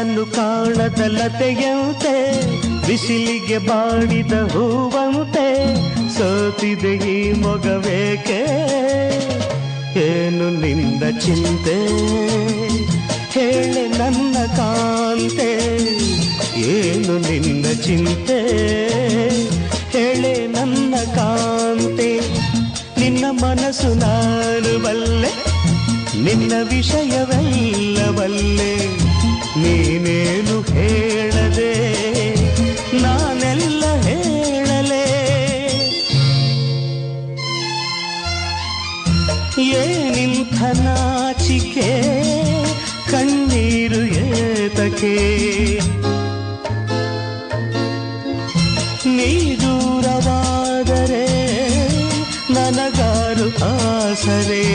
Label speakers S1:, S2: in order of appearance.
S1: ಕಣ್ಣು ಕಾಣದ ಲತೆಯಂತೆ ಬಿಸಿಲಿಗೆ ಬಾಡಿದ ಹೂವಂತೆ ಸೋತಿದೆ ಈ ಮೊಗವೇಕೆ ಏನು ನಿಂದ ಚಿಂತೆ ಹೇಳೆ ನನ್ನ ಕಾಂತೆ ಏನು ನಿನ್ನ ಚಿಂತೆ ಹೇಳೆ ನನ್ನ ಕಾಂತೆ ನಿನ್ನ ಮನಸ್ಸು ನಾನು ಬಲ್ಲೆ ನಿನ್ನ ವಿಷಯವೆಲ್ಲ ಬಲ್ಲೆ ನೀನೇನು ಹೇಳದೆ ನಾನೆಲ್ಲ ಹೇಳಲೆ ಏನಿಂಥ ನಾಚಿಕೆ ಕಣ್ಣೀರು ಏತಕೆ ನೀ ದೂರವಾದರೆ ನನಗಾರು ಆಸರೆ